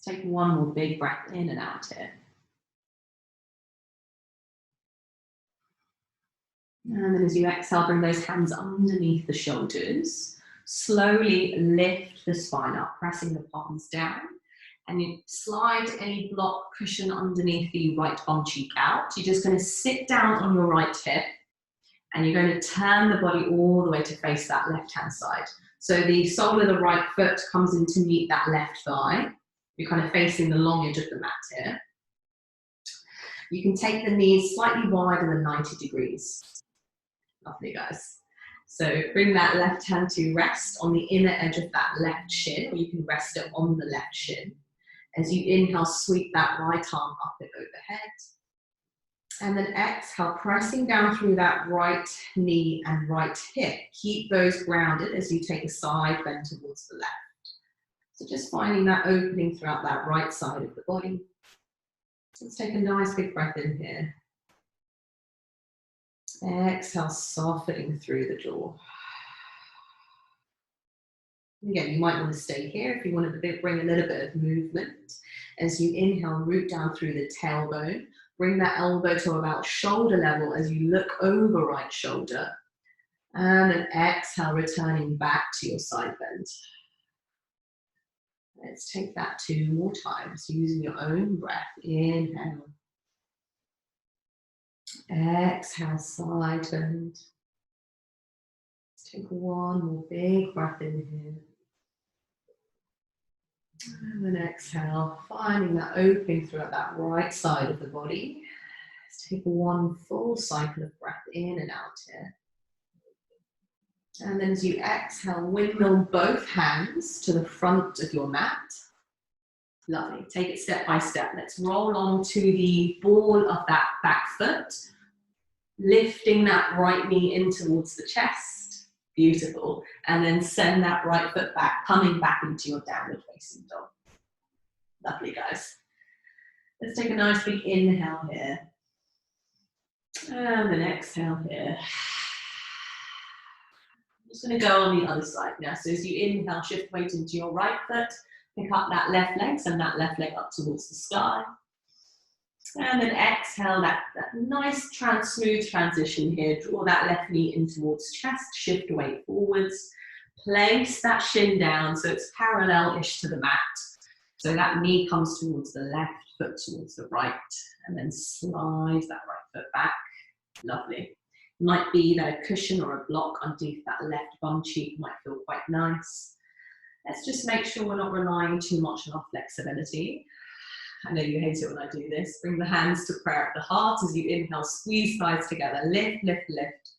Let's take one more big breath in and out here. And then as you exhale, bring those hands underneath the shoulders. Slowly lift the spine up, pressing the palms down. And you slide any block cushion underneath the right bum cheek out. You're just going to sit down on your right hip. And you're going to turn the body all the way to face that left-hand side. So the sole of the right foot comes in to meet that left thigh. You're kind of facing the long edge of the mat here. You can take the knees slightly wider than 90 degrees. Lovely, guys. So bring that left hand to rest on the inner edge of that left shin, or you can rest it on the left shin. As you inhale, sweep that right arm up and overhead. And then exhale, pressing down through that right knee and right hip. Keep those grounded as you take a side bend towards the left. So just finding that opening throughout that right side of the body. Let's take a nice big breath in here. Exhale, softening through the jaw. Again, you might want to stay here if you want to bring a little bit of movement. As you inhale, root down through the tailbone. Bring that elbow to about shoulder level as you look over right shoulder. And then exhale, returning back to your side bend. Let's take that 2 more times using your own breath. Inhale. Exhale, side bend. Let's take 1 more big breath in here. And then exhale, finding that opening throughout that right side of the body. Let's take 1 full cycle of breath in and out here. And then as you exhale, windmill both hands to the front of your mat. Lovely. Take it step by step. Let's roll on to the ball of that back foot, lifting that right knee in towards the chest. Beautiful. And then send that right foot back, coming back into your downward facing dog. Lovely, guys. Let's take a nice big inhale here. And then exhale here. I'm just going to go on the other side now. So as you inhale, shift weight into your right foot. Pick up that left leg, send that left leg up towards the sky. And then exhale, that nice smooth transition here. Draw that left knee in towards chest, shift weight forwards. Place that shin down so it's parallel-ish to the mat. So that knee comes towards the left, foot towards the right. And then slide that right foot back. Lovely. Might be that a cushion or a block underneath that left bum cheek might feel quite nice. Let's just make sure we're not relying too much on our flexibility. I know you hate it when I do this. Bring the hands to prayer at the heart as you inhale, squeeze thighs together, lift, lift, lift.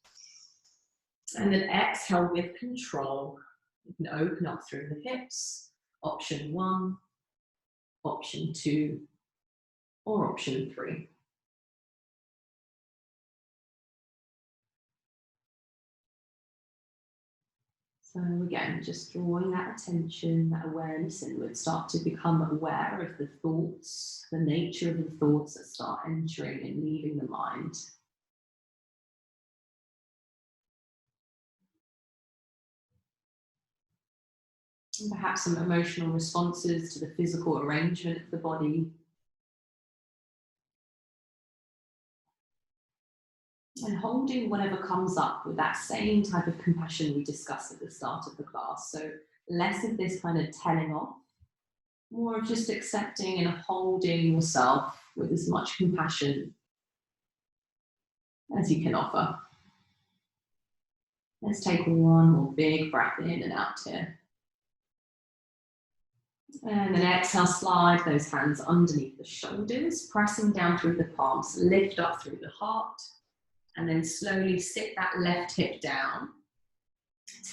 And then exhale with control. You can open up through the hips. Option 1, option 2, or option 3. So again, just drawing that attention, that awareness inward, start to become aware of the thoughts, the nature of the thoughts that start entering and leaving the mind. And perhaps some emotional responses to the physical arrangement of the body. And holding whatever comes up with that same type of compassion we discussed at the start of the class. So less of this kind of telling off, more of just accepting and holding yourself with as much compassion as you can offer. Let's take 1 more big breath in and out here. And then exhale, slide those hands underneath the shoulders, pressing down through the palms, lift up through the heart. And then slowly sit that left hip down,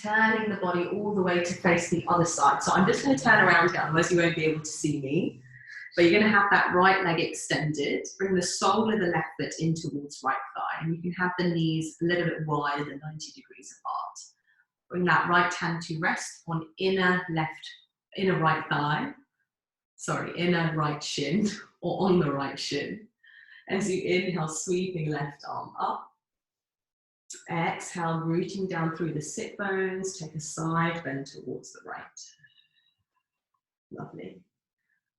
turning the body all the way to face the other side. So I'm just going to turn around here, otherwise you won't be able to see me. But you're going to have that right leg extended. Bring the sole of the left foot in towards right thigh. And you can have the knees a little bit wider than 90 degrees apart. Bring that right hand to rest on inner right thigh. Sorry, inner right shin, or on the right shin. As you inhale, sweeping left arm up. Exhale, rooting down through the sit bones. Take a side bend towards the right. Lovely.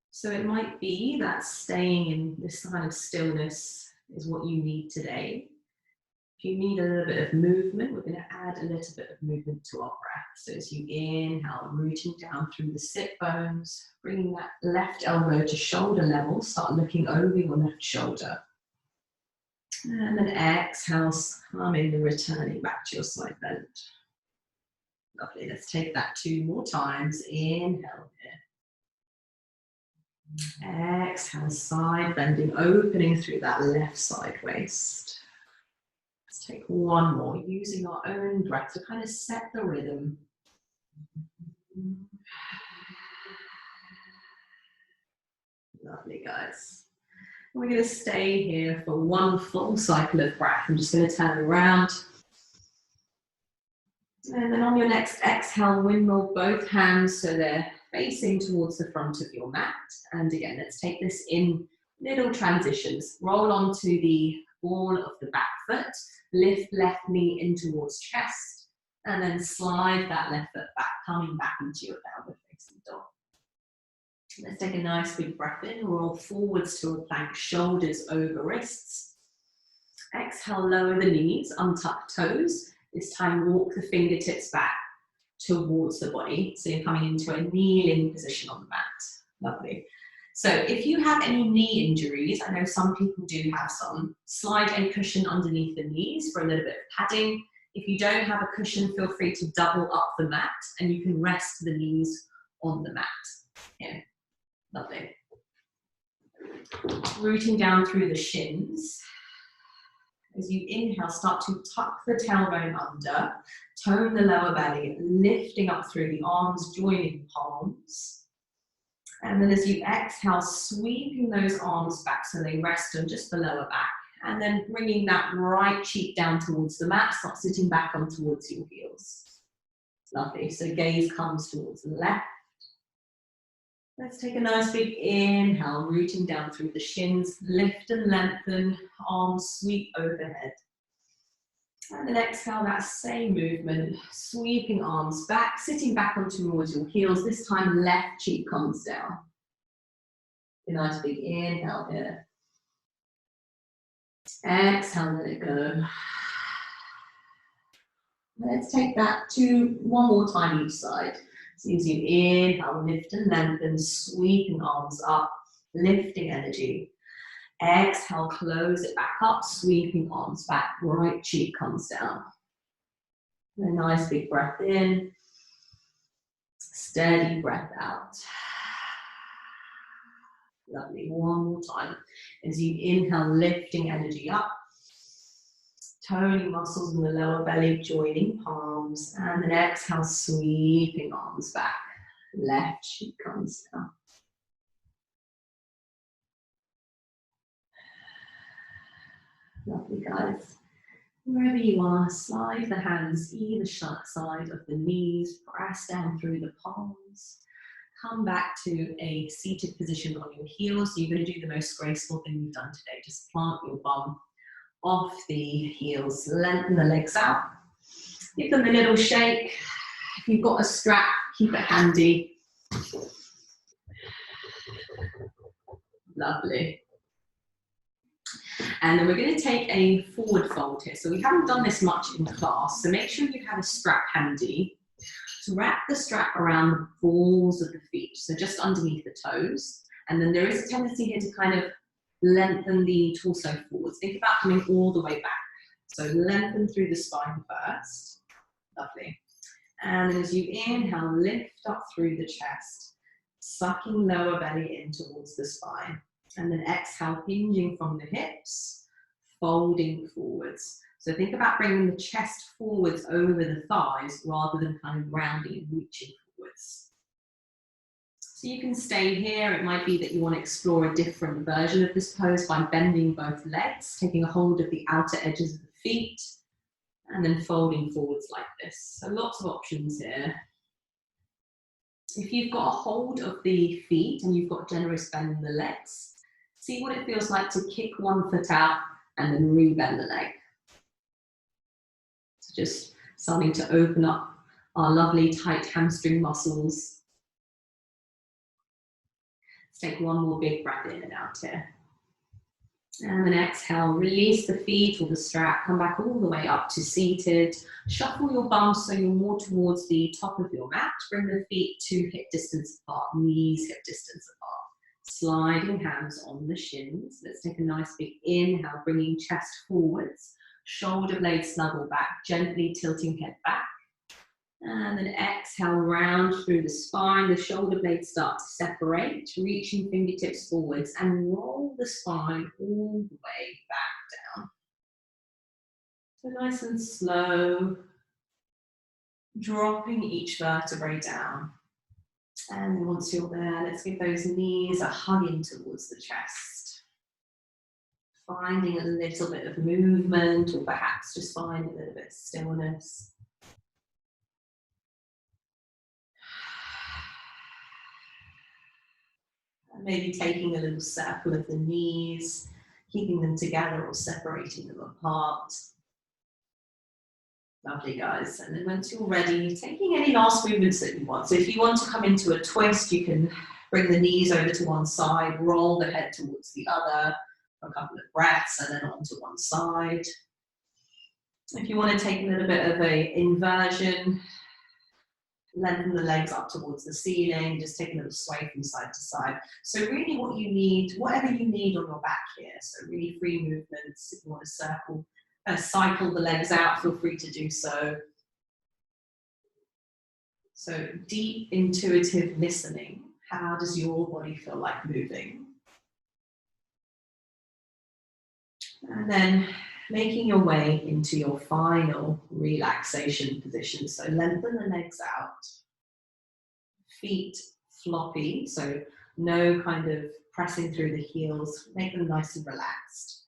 So it might be that staying in this kind of stillness is what you need today. If you need a little bit of movement, we're going to add a little bit of movement to our breath. So as you inhale, rooting down through the sit bones, bringing that left elbow to shoulder level, start looking over your left shoulder. And then exhale, coming and returning back to your side bend. Lovely, let's take that 2 more times. Inhale here. Exhale, side bending, opening through that left side waist. Let's take 1 more, using our own breath to kind of set the rhythm. Lovely, guys. We're going to stay here for 1 full cycle of breath. I'm just going to turn around. And then on your next exhale, windmill both hands so they're facing towards the front of your mat. And again, let's take this in little transitions. Roll onto the ball of the back foot. Lift left knee in towards chest. And then slide that left foot back, coming back into your downward facing dog. Let's take a nice big breath in, roll forwards to a plank, shoulders over wrists. Exhale, lower the knees, untuck toes. This time walk the fingertips back. towards the body. So you're coming into a kneeling position on the mat. Lovely. So if you have any knee injuries, I know some people do have some, slide a cushion underneath the knees for a little bit of padding. If you don't have a cushion, feel free to double up the mat and you can rest the knees on the mat. Yeah, lovely. Rooting down through the shins. As you inhale, start to tuck the tailbone under, tone the lower belly, lifting up through the arms, joining palms. And then as you exhale, sweeping those arms back so they rest on just the lower back. And then bringing that right cheek down towards the mat, start sitting back on towards your heels. Lovely, so gaze comes towards the left. Let's take a nice big inhale, rooting down through the shins, lift and lengthen, arms sweep overhead. And then exhale, that same movement, sweeping arms back, sitting back on towards your heels. This time, left cheek comes down. A nice big inhale here. Exhale, let it go. Let's take that to one more time each side. So as you inhale, lift and lengthen, sweeping arms up, lifting energy. Exhale, close it back up, sweeping arms back, right cheek comes down. A nice big breath in, steady breath out. Lovely, one more time. As you inhale, lifting energy up, toning muscles in the lower belly, joining palms, and then exhale, sweeping arms back, left cheek comes down. Lovely, guys. Wherever you are, slide the hands either side of the knees, press down through the palms. Come back to a seated position on your heels. So you're going to do the most graceful thing you've done today. Just plant your bum off the heels, lengthen the legs out. Give them a little shake. If you've got a strap, keep it handy. Lovely. And then we're going to take a forward fold here. So we haven't done this much in class, so make sure you have a strap handy. So wrap the strap around the balls of the feet, so just underneath the toes. And then there is a tendency here to kind of lengthen the torso forwards. Think about coming all the way back. So lengthen through the spine first. Lovely. And as you inhale, lift up through the chest, sucking lower belly in towards the spine. And then exhale, hinging from the hips, folding forwards. So think about bringing the chest forwards over the thighs rather than kind of rounding and reaching forwards. So you can stay here. It might be that you want to explore a different version of this pose by bending both legs, taking a hold of the outer edges of the feet, and then folding forwards like this. So lots of options here. If you've got a hold of the feet and you've got generous bend in the legs, see what it feels like to kick one foot out and then re-bend the leg. So just starting to open up our lovely tight hamstring muscles. Let's take one more big breath in and out here. And then exhale, release the feet or the strap, come back all the way up to seated. Shuffle your bums so you're more towards the top of your mat. Bring the feet to hip distance apart, knees hip distance apart. Sliding hands on the shins. Let's take a nice big inhale, bringing chest forwards. Shoulder blades snuggle back, gently tilting head back. And then exhale, round through the spine. The shoulder blades start to separate, reaching fingertips forwards and roll the spine all the way back down. So nice and slow, dropping each vertebrae down. And once you're there, let's give those knees a hug in towards the chest. Finding a little bit of movement, or perhaps just finding a little bit of stillness. Maybe taking a little circle of the knees, keeping them together or separating them apart. Lovely, guys. And then once you're ready, taking any last movements that you want. So if you want to come into a twist, you can bring the knees over to one side, roll the head towards the other for a couple of breaths, and then onto one side. If you want to take a little bit of an inversion, Lengthen the legs up towards the ceiling, just take a little sway from side to side. So really what you need, whatever you need on your back here, so really free movements. If you want to cycle the legs out, feel free to do so. So deep intuitive listening. How does your body feel like moving? And then making your way into your final relaxation position. So lengthen the legs out, feet floppy, so no kind of pressing through the heels, make them nice and relaxed.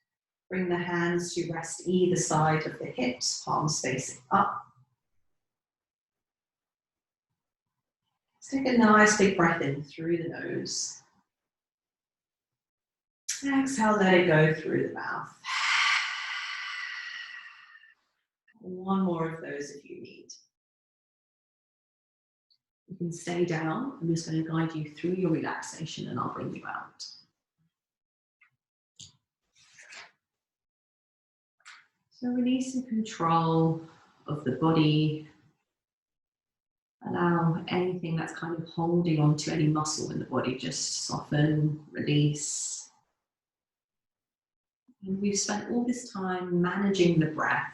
Bring the hands to rest either side of the hips, palms facing up. Let's take a nice big breath in through the nose. Exhale, let it go through the mouth. One more of those if you need. You can stay down. I'm just going to guide you through your relaxation and I'll bring you out. So releasing control of the body. Allow anything that's kind of holding on to any muscle in the body, just soften, release. And we've spent all this time managing the breath.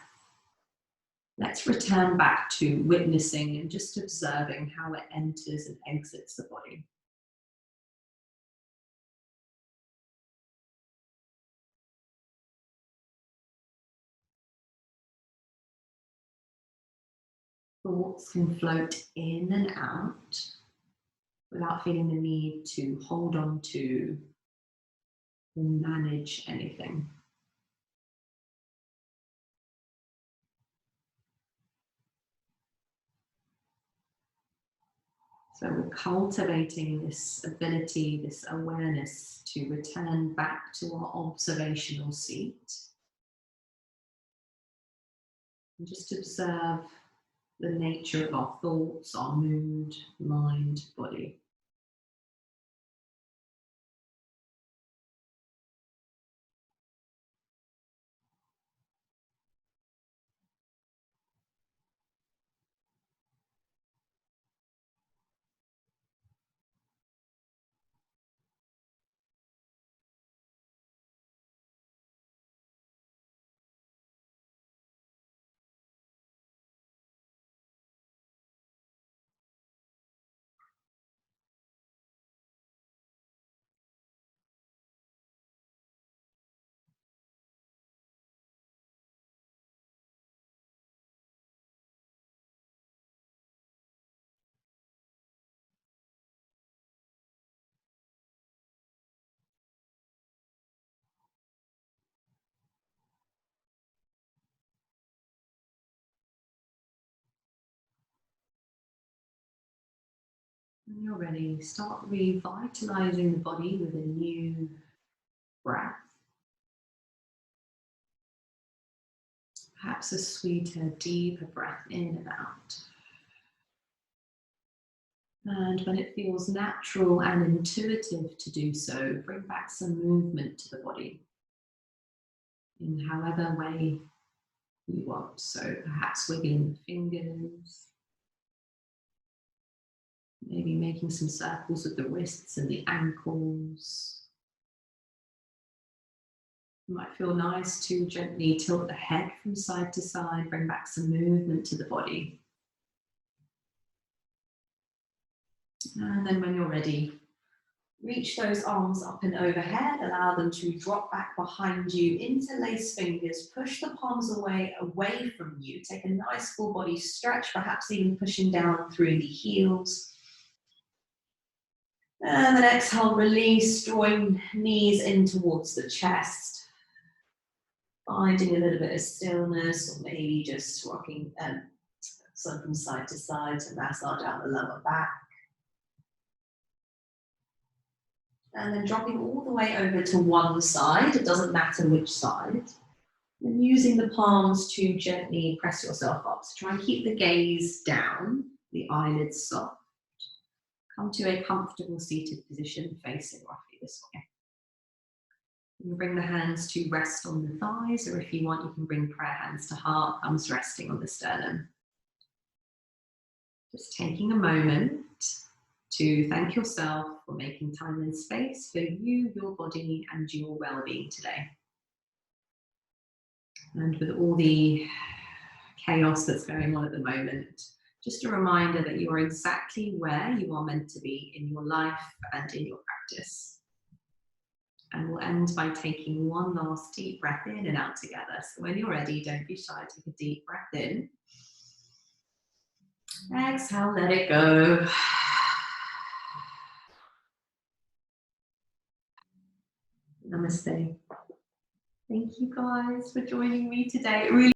Let's return back to witnessing and just observing how it enters and exits the body. Thoughts can float in and out without feeling the need to hold on to or manage anything. So we're cultivating this ability, this awareness to return back to our observational seat. And just observe the nature of our thoughts, our mood, mind, body. When you're ready, start revitalizing the body with a new breath. Perhaps a sweeter, deeper breath in and out. And when it feels natural and intuitive to do so, bring back some movement to the body in however way you want. So perhaps wiggling the fingers, maybe making some circles with the wrists and the ankles. It might feel nice to gently tilt the head from side to side, bring back some movement to the body. And then when you're ready, reach those arms up and overhead, allow them to drop back behind you, interlace fingers, push the palms away from you. Take a nice full body stretch, perhaps even pushing down through the heels. And then exhale, release, drawing knees in towards the chest. Finding a little bit of stillness, or maybe just rocking from side to side to massage out the lower back. And then dropping all the way over to one side, it doesn't matter which side. And using the palms to gently press yourself up. So try and keep the gaze down, the eyelids soft. Come to a comfortable seated position, facing roughly this way. You can bring the hands to rest on the thighs, or if you want, you can bring prayer hands to heart, thumbs resting on the sternum. Just taking a moment to thank yourself for making time and space for you, your body, and your well-being today. And with all the chaos that's going on at the moment, just a reminder that you are exactly where you are meant to be in your life and in your practice. And we'll end by taking one last deep breath in and out together. So when you're ready, don't be shy, take a deep breath in. Exhale, let it go. Namaste. Thank you guys for joining me today. It really